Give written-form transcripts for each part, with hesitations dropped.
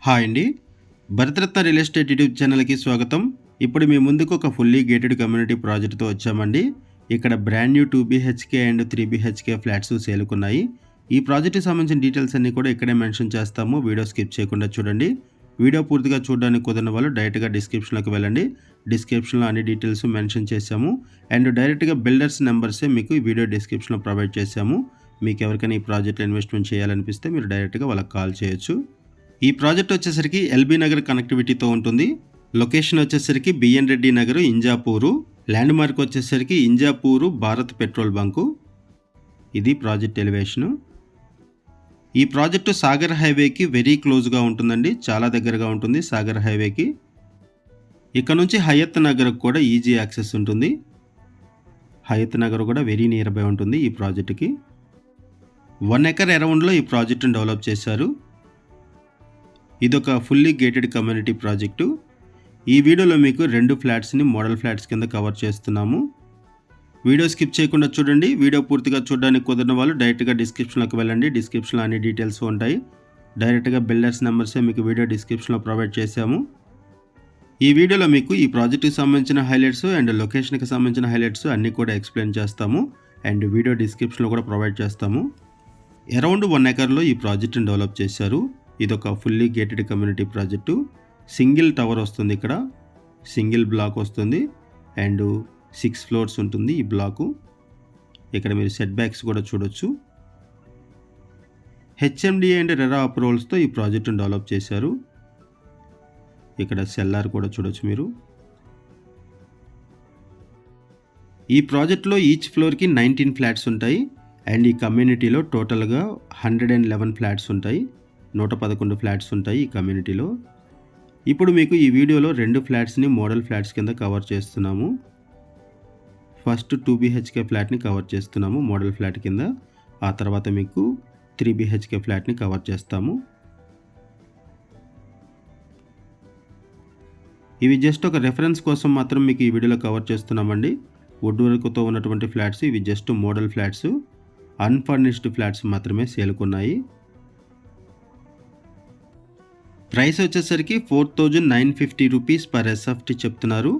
Hi అండి. Bharat Ratna real estate YouTube ఛానల్‌కి స్వాగతం. ఇప్పుడు మీ ముందుకు ఒక ఫుల్లీ గేటెడ్ కమ్యూనిటీ ప్రాజెక్ట్‌తో వచ్చామండి. ఇక్కడ brand new 2 BHK and 3 BHK flats సేల్‌కున్నాయి. ఈ ప్రాజెక్ట్‌కి సంబంధించిన డీటెయిల్స్ అన్నీ కూడా ఇక్కడే మెన్షన్ చేస్తాము. వీడియో స్కిప్ చేయకుండా చూడండి. వీడియో పూర్తిగా చూడడానికి కుదరని వాళ్ళు డైరెక్ట్‌గా డిస్క్రిప్షన్‌లోకి వెళ్ళండి. డిస్క్రిప్షన్‌లో అన్ని డీటెయిల్స్ మెన్షన్ చేశాము. అండ్ డైరెక్ట్‌గా బిల్డర్స్ నంబర్సే మీకు ఈ వీడియో డిస్క్రిప్షన్‌లో ప్రొవైడ్ చేశాము. మీకు ఎవరికైనా ఈ ప్రాజెక్ట్‌లో ఇన్వెస్ట్‌మెంట్ చేయాలనిపిస్తే మీరు డైరెక్ట్‌గా వాళ్ళకి కాల్ చేయొచ్చు. ఈ ప్రాజెక్ట్ వచ్చేసరికి ఎల్బీ నగర్ కనెక్టివిటీతో ఉంటుంది. లొకేషన్ వచ్చేసరికి బిఎన్ రెడ్డి నగర్, ఇంజాపూరు. ల్యాండ్ మార్క్ వచ్చేసరికి ఇంజాపూరు భారత్ పెట్రోల్ బంకు. ఇది ప్రాజెక్ట్ ఎలివేషను. ఈ ప్రాజెక్టు సాగర్ హైవేకి వెరీ క్లోజ్గా ఉంటుందండి. చాలా దగ్గరగా ఉంటుంది సాగర్ హైవేకి. ఇక్కడ నుంచి హయత్ నగర్ కూడా ఈజీ యాక్సెస్ ఉంటుంది. హయత్ నగర్ కూడా వెరీ నియర్ బై ఉంటుంది ఈ ప్రాజెక్టుకి. 1 ఎకర్ అరౌండ్లో ఈ ప్రాజెక్టును డెవలప్ చేశారు. ఇదొక ఫుల్లీ గేటెడ్ కమ్యూనిటీ ప్రాజెక్టు. ఈ వీడియోలో మీకు 2 ఫ్లాట్స్ని మోడల్ ఫ్లాట్స్ కింద కవర్ చేస్తున్నాము. వీడియో స్కిప్ చేయకుండా చూడండి. వీడియో పూర్తిగా చూడడానికి కుదరని వాళ్ళు డైరెక్ట్గా డిస్క్రిప్షన్లోకి వెళ్ళండి. డిస్క్రిప్షన్లో అన్ని డీటెయిల్స్ ఉంటాయి. డైరెక్ట్గా బిల్డర్స్ నెంబర్సే మీకు వీడియో డిస్క్రిప్షన్లో ప్రొవైడ్ చేశాము. ఈ వీడియోలో మీకు ఈ ప్రాజెక్టుకి సంబంధించిన హైలైట్స్ అండ్ లొకేషన్కి సంబంధించిన హైలైట్స్ అన్నీ కూడా ఎక్స్ప్లెయిన్ చేస్తాము. అండ్ వీడియో డిస్క్రిప్షన్లో కూడా ప్రొవైడ్ చేస్తాము. అరౌండ్ 1 ఎకర్లో ఈ ప్రాజెక్టును డెవలప్ చేశారు. ఇదొక fully gated community project. Single tower వస్తుంది, ఇక్కడ సింగిల్ బ్లాక్ వస్తుంది అండ్ 6 ఫ్లోర్స్ ఉంటుంది ఈ బ్లాకు. ఇక్కడ మీరు సెట్ బ్యాక్స్ కూడా చూడొచ్చు. హెచ్ఎండి అండ్ రెరా అప్రూవల్స్తో ఈ ప్రాజెక్టును డెవలప్ చేశారు. ఇక్కడ సెల్లార్ కూడా చూడొచ్చు మీరు. ఈ ప్రాజెక్టులో ఈచ్ ఫ్లోర్కి 19 ఫ్లాట్స్ ఉంటాయి అండ్ ఈ కమ్యూనిటీలో టోటల్గా 111 ఫ్లాట్స్ ఉంటాయి. 111 ఫ్లాట్స్ ఉంటాయి ఈ కమ్యూనిటీలో. ఇప్పుడు మీకు ఈ వీడియోలో 2 ఫ్లాట్స్ని మోడల్ ఫ్లాట్స్ కింద కవర్ చేస్తున్నాము. ఫస్ట్ 2 బీహెచ్కే ఫ్లాట్ని కవర్ చేస్తున్నాము మోడల్ ఫ్లాట్ కింద. ఆ తర్వాత మీకు 3 బీహెచ్కే ఫ్లాట్ని కవర్ చేస్తాము. ఇవి జస్ట్ ఒక రెఫరెన్స్ కోసం మాత్రం మీకు ఈ వీడియోలో కవర్ చేస్తున్నామండి. వుడ్ వర్క్తో ఉన్నటువంటి ఫ్లాట్స్ ఇవి just model flats. Unfurnished flats మాత్రమే సేల్కున్నాయి. ప్రైస్ వచ్చేసరికి 4,950 రూపీస్ పర్ ఎస్ఎఫ్టీ చెప్తున్నారు.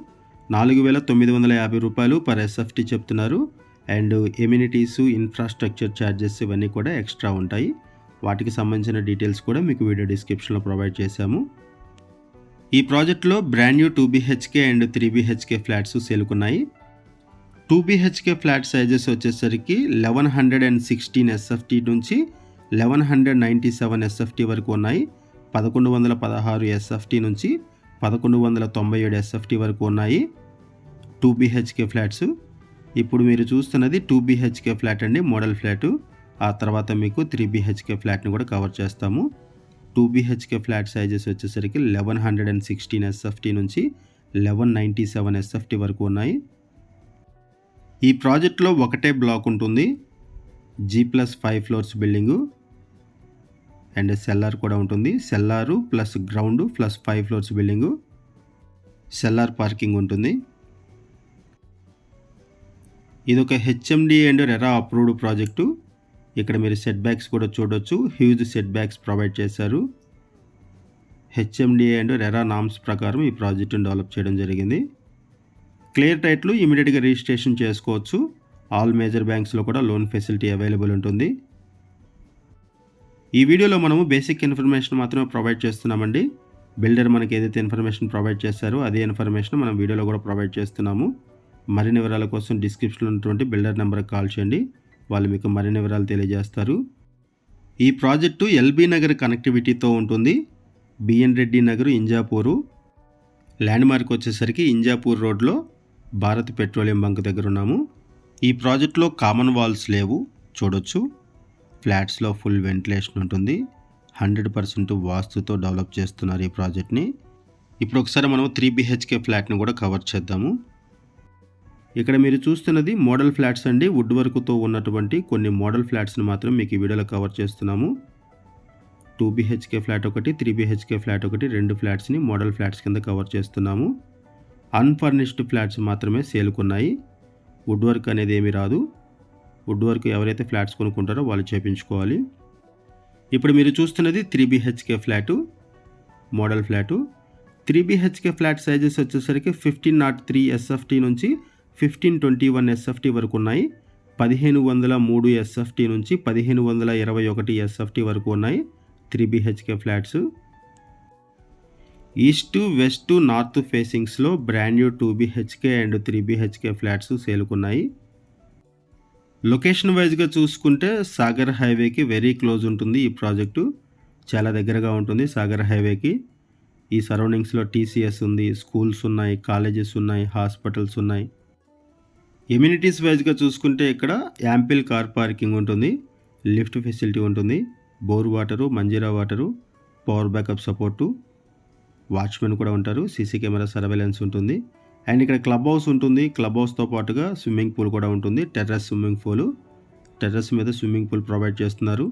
4,950 రూపాయలు పర్ ఎస్ఎఫ్టీ చెప్తున్నారు. అండ్ ఎమ్యూనిటీస్, ఇన్ఫ్రాస్ట్రక్చర్ ఛార్జెస్ ఇవన్నీ కూడా ఎక్స్ట్రా ఉంటాయి. వాటికి సంబంధించిన డీటెయిల్స్ కూడా మీకు వీడియో డిస్క్రిప్షన్లో ప్రొవైడ్ చేశాము. ఈ ప్రాజెక్ట్లో brand new 2 BHK and 3 BHK flats సేల్కున్నాయి. 2 బీహెచ్కే ఫ్లాట్ సైజెస్ వచ్చేసరికి 1116 ఎస్ఎఫ్టీ నుంచి 1197 ఎస్ఎఫ్టీ వరకు ఉన్నాయి. 1116 ఎస్ఎఫ్టీ నుంచి 1197 ఎస్ఎఫ్టీ వరకు ఉన్నాయి 2 బీహెచ్కే ఫ్లాట్స్. ఇప్పుడు మీరు చూస్తున్నది 2 బీహెచ్కే ఫ్లాట్ అండి, మోడల్ ఫ్లాటు. ఆ తర్వాత మీకు 3 బీహెచ్కే ఫ్లాట్ని కూడా కవర్ చేస్తాము. 2 బీహెచ్కే ఫ్లాట్ సైజెస్ వచ్చేసరికి 1116 ఎస్ఎఫ్టీ నుంచి 1197 ఎస్ఎఫ్టీ వరకు ఉన్నాయి. ఈ ప్రాజెక్ట్లో ఒకటే బ్లాక్ ఉంటుంది. G+5 floors building and cellar కూడా ఉంటుంది. Cellar plus ground plus 5 floors building. Cellar parking ఉంటుంది. ఇది ఒక HMD and RERA approved project. ఇక్కడ మీరు సెట్ బ్యాక్స్ కూడా చూడొచ్చు. హ్యూజ్ సెట్ బ్యాక్స్ ప్రొవైడ్ చేశారు. హెచ్ఎండి అండ్ రెరా నామ్స్ ప్రకారం ఈ ప్రాజెక్టును డెవలప్ చేయడం జరిగింది. క్లియర్ టైటిల్ ఇమీడియట్గా రిజిస్ట్రేషన్ చేసుకోవచ్చు. ఆల్ మేజర్ బ్యాంక్స్లో కూడా లోన్ ఫెసిలిటీ అవైలబుల్ ఉంటుంది. ఈ వీడియోలో మనము బేసిక్ ఇన్ఫర్మేషన్ మాత్రమే ప్రొవైడ్ చేస్తున్నామండి. బిల్డర్ మనకి ఏదైతే ఇన్ఫర్మేషన్ ప్రొవైడ్ చేశారో అదే ఇన్ఫర్మేషన్ మనం వీడియోలో కూడా ప్రొవైడ్ చేస్తున్నాము. మరిన్ని వివరాల కోసం డిస్క్రిప్షన్లో ఉన్నటువంటి బిల్డర్ నెంబర్కి కాల్ చేయండి. వాళ్ళు మీకు మరిన్ని వివరాలు తెలియజేస్తారు. ఈ ప్రాజెక్టు ఎల్బీ నగర్ కనెక్టివిటీతో ఉంటుంది. బిఎన్ రెడ్డి నగర్, ఇంజాపూరు. ల్యాండ్ మార్క్ వచ్చేసరికి ఇంజాపూర్ రోడ్లో భారత్ పెట్రోలియం బంక్ దగ్గర ఉన్నాము. ఈ ప్రాజెక్టులో కామన్ వాల్స్ లేవు, చూడొచ్చు. ఫ్లాట్స్లో ఫుల్ వెంటిలేషన్ ఉంటుంది. 100% వాస్తుతో డెవలప్ చేస్తున్నారు ఈ ప్రాజెక్ట్ని. ఇప్పుడు ఒకసారి మనం 3 బీహెచ్కే ఫ్లాట్ని కూడా కవర్ చేద్దాము. ఇక్కడ మీరు చూస్తున్నది మోడల్ ఫ్లాట్స్ అండి. వుడ్ వర్క్తో ఉన్నటువంటి కొన్ని మోడల్ ఫ్లాట్స్ని మాత్రం మీకు ఈ వీడియోలో కవర్ చేస్తున్నాము. 2 బీహెచ్కే ఫ్లాట్ ఒకటి, 3 బీహెచ్కే ఫ్లాట్ ఒకటి, 2 ఫ్లాట్స్ని మోడల్ ఫ్లాట్స్ కింద కవర్ చేస్తున్నాము. అన్ఫర్నిష్డ్ ఫ్లాట్స్ మాత్రమే సేల్కున్నాయి. వుడ్ వర్క్ అనేది ఏమీ రాదు. వుడ్ వర్క్ ఎవరైతే ఫ్లాట్స్ కొనుక్కుంటారో వాళ్ళు చేయించుకోవాలి. ఇప్పుడు మీరు చూస్తున్నది 3 BHK flat. Model flat. 3 BHK flat sizes వచ్చేసరికి 1503 SFT నుంచి 1521 SFT వరకు ఉన్నాయి. 1503 SFT నుంచి 1521 SFT వరకు ఉన్నాయి 3 BHK flats. East west north ఫేసింగ్స్లో brand new 2 BHK and 3 BHK flats సేలుకున్నాయి. లొకేషన్ వైజ్గా చూసుకుంటే సాగర్ హైవేకి వెరీ క్లోజ్ ఉంటుంది. ఈ ప్రాజెక్టు చాలా దగ్గరగా ఉంటుంది సాగర్ హైవేకి. ఈ సరౌండింగ్స్లో TCS ఉంది, స్కూల్స్ ఉన్నాయి, కాలేజెస్ ఉన్నాయి, హాస్పిటల్స్ ఉన్నాయి. ఎమ్యూనిటీస్ వైజ్గా చూసుకుంటే ఇక్కడ యాంపిల్ కార్ పార్కింగ్ ఉంటుంది, లిఫ్ట్ ఫెసిలిటీ ఉంటుంది, bore water, Manjira water, power backup support, watchman కూడా ఉంటారు, సీసీ కెమెరా సర్వేలెన్స్ ఉంటుంది. అండ్ ఇక్కడ క్లబ్ హౌస్ ఉంటుంది. క్లబ్ హౌస్తో పాటుగా స్విమ్మింగ్ పూల్ కూడా ఉంటుంది. టెర్రస్ స్విమ్మింగ్ పూల్, టెర్రస్ మీద స్విమ్మింగ్ పూల్ ప్రొవైడ్ చేస్తున్నారు.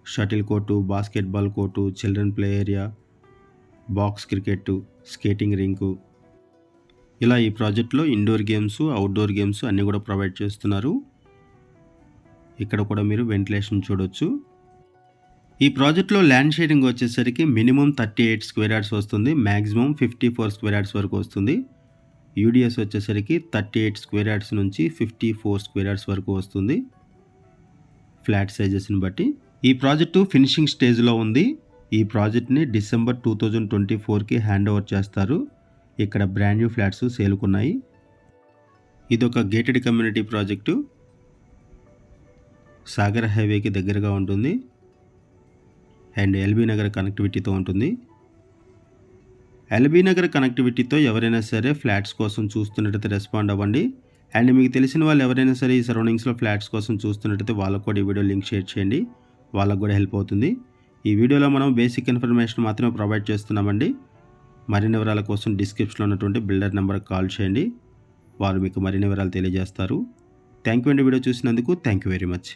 Shuttle court, basketball court, children play area, box cricket, skating rink, ఇలా ఈ ప్రాజెక్ట్లో ఇండోర్ గేమ్స్, అవుట్డోర్ గేమ్స్ అన్నీ కూడా ప్రొవైడ్ చేస్తున్నారు. ఇక్కడ కూడా మీరు వెంటిలేషన్ చూడొచ్చు. ఈ ప్రాజెక్ట్లో ల్యాండ్ షేరింగ్ వచ్చేసరికి మినిమం 38 స్క్వేర్ యార్డ్స్ వస్తుంది, మ్యాక్సిమం 54 స్క్వేర్ యార్డ్స్ వరకు వస్తుంది. యూడిఎస్ వచ్చేసరికి 38 స్క్వేర్ యార్డ్స్ నుంచి 54 స్క్వేర్ యార్డ్స్ వరకు వస్తుంది ఫ్లాట్ సైజెస్ని బట్టి. ఈ ప్రాజెక్టు ఫినిషింగ్ స్టేజ్లో ఉంది. ఈ ప్రాజెక్ట్ని డిసెంబర్ 2024కి హ్యాండ్ ఓవర్ చేస్తారు. ఇక్కడ బ్రాండ్ న్యూ ఫ్లాట్స్ సేలుకున్నాయి. ఇదొక గేటెడ్ కమ్యూనిటీ ప్రాజెక్టు, సాగర్ హైవేకి దగ్గరగా ఉంటుంది అండ్ ఎల్బీ నగర్ కనెక్టివిటీతో ఉంటుంది. ఎల్బీ నగర్ కనెక్టివిటీతో ఎవరైనా సరే ఫ్లాట్స్ కోసం చూస్తున్నట్టయితే రెస్పాండ్ అవ్వండి. అండ్ మీకు తెలిసిన వాళ్ళు ఎవరైనా సరే ఈ సరౌండింగ్స్లో ఫ్లాట్స్ కోసం చూస్తున్నట్టయితే వాళ్ళకు కూడా ఈ వీడియో లింక్ షేర్ చేయండి, వాళ్ళకు కూడా హెల్ప్ అవుతుంది. ఈ వీడియోలో మనం బేసిక్ ఇన్ఫర్మేషన్ మాత్రమే ప్రొవైడ్ చేస్తున్నామండి. మరిన్ని వివరాల కోసం డిస్క్రిప్షన్లో ఉన్నటువంటి బిల్డర్ నెంబర్కి కాల్ చేయండి, వారు మీకు మరిన్ని వివరాలు తెలియజేస్తారు. థ్యాంక్ యూ అండి వీడియో చూసినందుకు. Thank you very much.